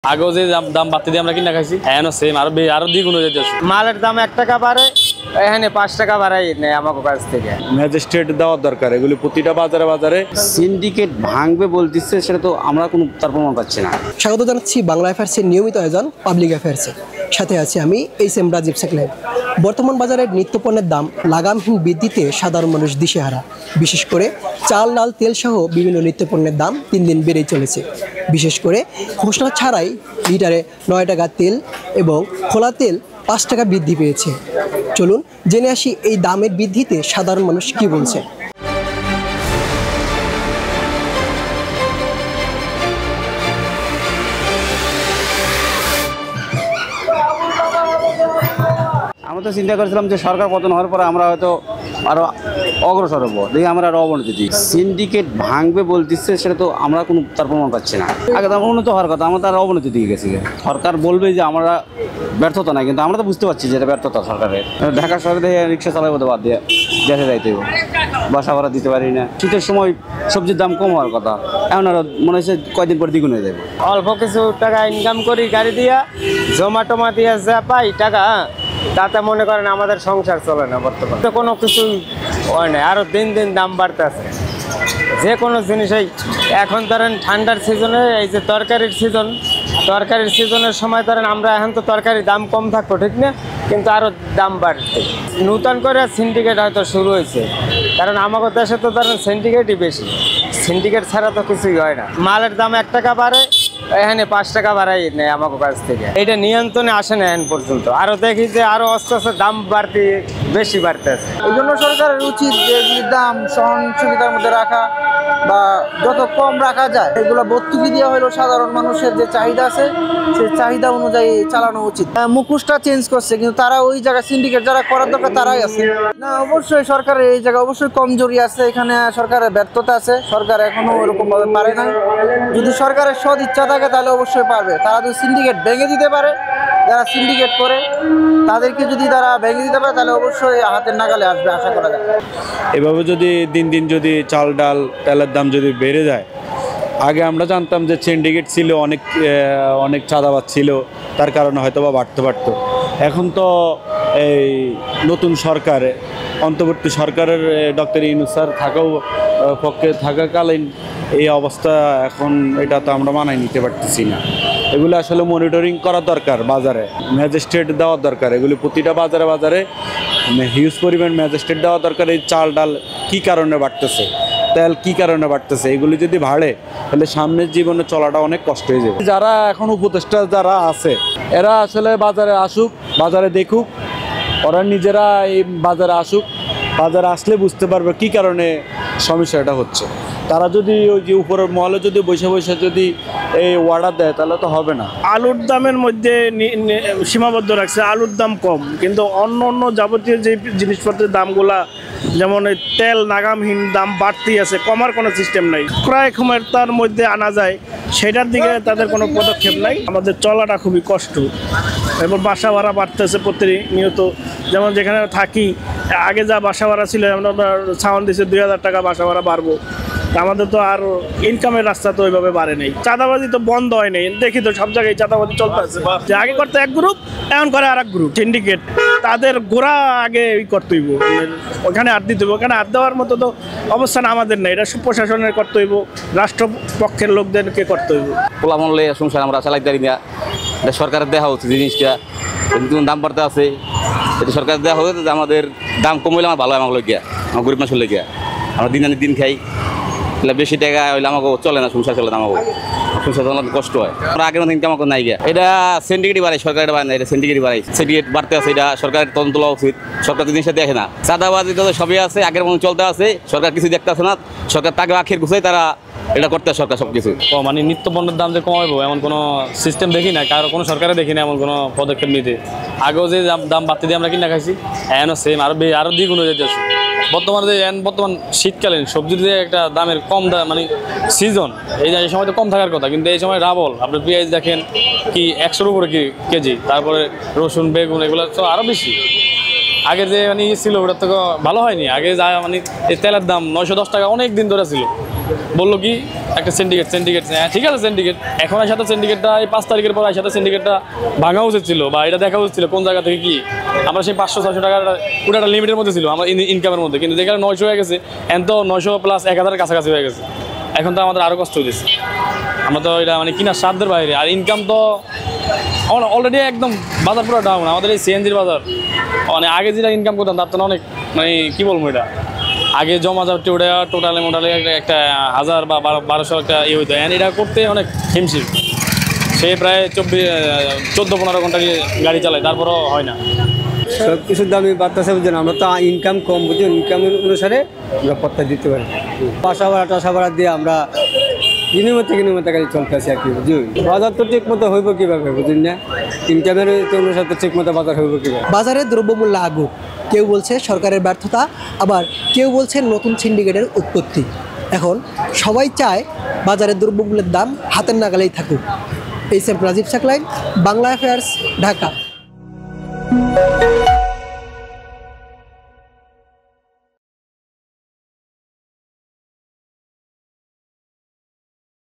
আগেও যে দাম বাড়তে দিয়ে আমরা কিনা খাইছি এখনো সেম আরো দ্বিগুণ হয়ে যাচ্ছে। মালের দাম 1 টাকা বাড়ে, এখানে 5 টাকা বাড়াই নেয় আমাদের কাছ থেকে। ম্যাজিস্ট্রেট দেওয়ার দরকার, এগুলি প্রতিটা বাজারে বাজারে সিন্ডিকেট ভাঙবে বলতেছে, সেটা তো আমরা কোনো তার প্রমাণ পাচ্ছি না। স্বাগত জানাচ্ছি বাংলা অ্যাফেয়ার্সের নিয়মিত আয়োজন পাবলিক অ্যাফেয়ার্সে। সাথে আছি আমি এইচএম রাজীব সাকলাইন। বর্তমান বাজারের নিত্যপণ্যের দাম লাগামহীন বৃদ্ধিতে সাধারণ মানুষ দিশেহারা। বিশেষ করে চাল, ডাল, তেল সহ বিভিন্ন নিত্যপণ্যের দাম দিন দিন বেড়েই চলেছে। বিশেষ করে ঘোষণা ছাড়াই লিটারে 9 টাকা তেল এবং খোলা তেল 5 টাকা বৃদ্ধি পেয়েছে। চলুন জেনে আসি এই দামের বৃদ্ধিতে সাধারণ মানুষ কী বলছে। আমরা তো চিন্তা করেছিলাম যে সরকার পতন হওয়ার পরে আমরা হয়তো আরও অগ্রসর হবো, দেখি আমরা আরও অবনতি দিই। সিন্ডিকেট ভাঙবে বলতেছে, সেটা তো আমরা কোনো তার প্রমাণ পাচ্ছি না। আগে তো উন্নত হওয়ার কথা, আমরা তার অবনতি দিকে গেছি। সরকার বলবে যে আমরা ব্যর্থতা নাই, কিন্তু আমরা তো বুঝতে পারছি যে এটা ব্যর্থতা সরকারের। ঢাকা শহরে দেখে রিক্সা চালাবো তো বাদ দিয়ে দেশে যাইতে হবে, বাসা ভাড়া দিতে পারি না। শীতের সময় সবজির দাম কম হওয়ার কথা, এখন আরও মনে হচ্ছে কয়দিন পর দ্বিগুণ হয়ে যাবে। অল্প কিছু টাকা ইনকাম করি গাড়ি দিয়া, জমা দিয়া যা পাই টাকা, তাতে মনে করেন আমাদের সংসার চলে না। বর্তমানে তো কোনো কিছুই হয় না, আরও দিন দিন দাম বাড়তে আছে যে কোনো জিনিসেই। এখন ধরেন ঠান্ডার সিজনে এই যে তরকারির সিজনের সময় ধরেন আমরা এখন তো তরকারির দাম কম থাকবো, ঠিক না, কিন্তু আরও দাম বাড়ছে। নূতন করে সিন্ডিকেট হয়তো শুরু হয়েছে, কারণ আমাদের দেশে তো ধরেন সিন্ডিকেটই বেশি। সিন্ডিকেট ছাড়া তো কিছুই হয় না। মালের দাম 1 টাকা বাড়ে, এখানে 5 টাকা বাড়াই নেয় আমাদের কাছ থেকে। এটা নিয়ন্ত্রণে আসে না এখন পর্যন্ত। আরও দেখি যে আরও আস্তে আস্তে দাম বেশি বাড়তেছে। এই জন্য সরকারের উচিত যে দাম সহনশীলতার মধ্যে রাখা বা যত কম রাখা যায় এগুলো ভর্তুকি দেওয়া হলো সাধারণ মানুষের যে চাহিদা আছে সেই চাহিদা অনুযায়ী চালানো উচিত। মুখোশটা চেঞ্জ করছে, কিন্তু তারা ওই জায়গায় সিন্ডিকেট যারা করার দরকার তারাই আছে না। অবশ্যই সরকারের এই জায়গায় অবশ্যই কমজোরি আছে, এখানে সরকারের ব্যর্থতা আছে। সরকার এখনো ওরকম ভাবে পারে না। যদি সরকারের সদ ইচ্ছা থাকে তাহলে অবশ্যই পারবে। তারা যদি সিন্ডিকেট ভেঙে দিতে পারে, যারা সিন্ডিকেট করে তাদেরকে যদি তারা ভেঙে দিতে পারে তাহলে অবশ্যই হাতের নাগালে আসবে, আশা করা যায়। এভাবে যদি দিন দিন যদি চাল ডাল তেলের দাম যদি বেড়ে যায়, আগে আমরা জানতাম যে সিন্ডিকেট ছিল, অনেক চাঁদাবাজ ছিল, তার কারণে হয়তো বা বাড়তে পারতো। এখন তো এই নতুন সরকার, অন্তর্বর্তী সরকারের ডক্টর ইউনূস স্যার থাকাকালীন এই অবস্থা, এখন এটা তো আমরা মানায় নিতে পারতেছি না। এগুলো আসলে মনিটরিং করা দরকার, বাজারে ম্যাজিস্ট্রেট দেওয়ার দরকার। এগুলি প্রতিটা বাজারে বাজারে হিউজ পরিমাণ ম্যাজিস্ট্রেট দেওয়া দরকার। এই চাল ডাল কী কারণে বাড়তেছে, তেল কী কারণে বাড়তেছে, এগুলি যদি বাড়ে তাহলে সামনের জীবনে চলাটা অনেক কষ্ট হয়ে যাবে। যারা এখন উপদেষ্টা যারা আছে, এরা আসলে বাজারে আসুক, বাজারে দেখুক, ওরা নিজেরা এই বাজারে আসুক, বাজারে আসলে বুঝতে পারবে কী কারণে সমস্যাটা হচ্ছে। তারা যদি ওই যে উপরের মহলে যদি বসে বসে যদি এই অর্ডার দেয় তাহলে তো হবে না। আলুর দামের মধ্যে সীমাবদ্ধ রাখছে, আলুর দাম কম, কিন্তু অন্য যাবতীয় যে জিনিসপত্রের দামগুলা, যেমন এই তেল নাগামহীন দাম বাড়তেই আছে, কমার কোনো সিস্টেম নাই। ক্রয় ক্ষমতার মধ্যে আনা যায় সেটার দিকে তাদের কোনো পদক্ষেপ নাই। আমাদের চলাটা খুবই কষ্ট। এবার বাসা ভাড়া বাড়তেছে প্রতিনিয়ত। যেমন যেখানে থাকি, আগে যা বাসা ভাড়া ছিল, আমরা ছাউন দিয়েছে 2000 টাকা বাসা ভাড়া বাড়বো। আমাদের তো আর ইনকামের রাস্তা তো ওইভাবে বাড়ে নেই। চাঁদাবাজি তো বন্ধ হয় নাই, দেখি তো সব জায়গায় চাঁদাবাজি চলতে আছে। যে আগে করতে এক গ্রুপ, এখন করে আর এক গ্রুপ। সিন্ডিকেট তাদের গোড়া আগে করতে হইব, ওখানে হাত দিতে হইব। ওখানে হাত দেওয়ার মতো তো অবস্থান আমাদের নেই। এটা প্রশাসনের করতে হইব, রাষ্ট্রপক্ষের লোকদেরকে করতে হইব। পোলা মূল্যে সংসার আমরা চালাইতে পারি না, এটা সরকারের দেওয়া হচ্ছে জিনিসটা। কিন্তু দাম বাড়তে আছে, এটা সরকারের দেওয়া হচ্ছে যে আমাদের দাম কমলে আমার ভালো হয়, আমার গিয়া আমার গরিব মানুষ হলে গিয়া আমরা দিন আনি দিন খাই। তাহলে বেশি টাকা হইলে আমাকে চলে না, সংসার চলে না, আমাকে সংসার চালানো কষ্ট হয়। আমরা আগের মতো ইনকাম আমাকে নাই গিয়া। এটা সিন্ডিকেটই বাড়াই, সরকারের বাড়ায় না, এটা সিন্ডিকেটই বাড়াই। সিন্ডিকেট বাড়তে আছে, এটা সরকারের তদন্ত লওয়া উচিত। সরকার জিনিসটা দেখে না, চাঁদাবাজি তো সবই আছে, আগের মতো চলতে আছে। সরকার কিছু দেখতে আছে না, সরকার তাকে আখের গুছাই তারা এটা করতে সরকার সব কিছু। মানে নিত্য পণ্যের দাম যে কমাবো এমন কোনো সিস্টেম দেখি না, কারো কোনো সরকারে দেখি না এমন কোনো পদক্ষেপ নিতে। আগেও যে দাম বাড়তে দিয়ে আমরা কিনা খাইছি এখনো সেম আরো দ্বিগুণ হয়ে যাচ্ছে। বর্তমান শীতকালীন সবজির যে একটা দামের কম দাম, মানে সিজন এই সময় তো কম থাকার কথা, কিন্তু এই সময় ডাবল। আপনি পেঁয়াজ দেখেন কি 100-র উপরে কেজি, তারপরে রসুন বেগুন এগুলো তো আরও বেশি। আগে যে মানে ছিল ওটার থেকে ভালো হয়নি। আগে যা মানে এই তেলের দাম 910 টাকা অনেক দিন ধরে ছিল, বললো কি একটা সিন্ডিকেট ঠিক আছে সিন্ডিকেট, এখন সাথে সিন্ডিকেটটা এই 5 তারিখের পর সাথে সিন্ডিকেটটা ভাঙা উচিত ছিল বা এটা দেখা উচিত ছিল কোন জায়গা থেকে কি আমরা সেই 500-600 টাকার পুরো একটা লিমিটের মধ্যে ছিল আমার ইনকামের মধ্যে, কিন্তু যেখানে 900 হয়ে গেছে এখন তো 900 প্লাস 1000-এর কাছাকাছি হয়ে গেছে। এখন তো আমাদের আরও কষ্ট হয়েছে, আমরা তো এটা মানে কিনার সাধ্যের বাইরে। আর ইনকাম তো অলরেডি একদম বাজার পুরো ডাউন, আমাদের এই সিএনজির বাজার মানে আগে যেটা ইনকাম করতাম তার তো অনেক মানে কী বলবো, এটা আগে জমা যাচ্ছে ওটা টোটালে একটা 1000 বা 1200 একটা ইয়ে হইতো, এখন এটা করতে অনেক হিমশিম। সে প্রায় 14-15 ঘন্টা গাড়ি চালায়, তারপরও হয় না। সব কিছুর দামই বাড়তেছে বুঝছেন, আমরা তো ইনকাম কম বুঝছেন, ইনকামের অনুসারে আমরা পত্তা দিতে পারি। বাসা ভাড়া দিয়ে আমরা কিনুমতে গাড়ি চলতে আসি আর কি বুঝুন। বাজার তো ঠিক মতো হইব কীভাবে বুঝুন না, ইনকামের অনুসারে তো ঠিক মতো বাজার হইব কীভাবে। বাজারে দ্রব্যমূল্য আগুন, কেউ বলছে সরকারের ব্যর্থতা, আবার কেউ বলছে নতুন সিন্ডিকেটের উৎপত্তি। এখন সবাই চায় বাজারে দ্রব্যমূল্যের দাম হাতের নাগালেই থাকুক। H M Rajib Saklain, Bangla affairs, Dhaka.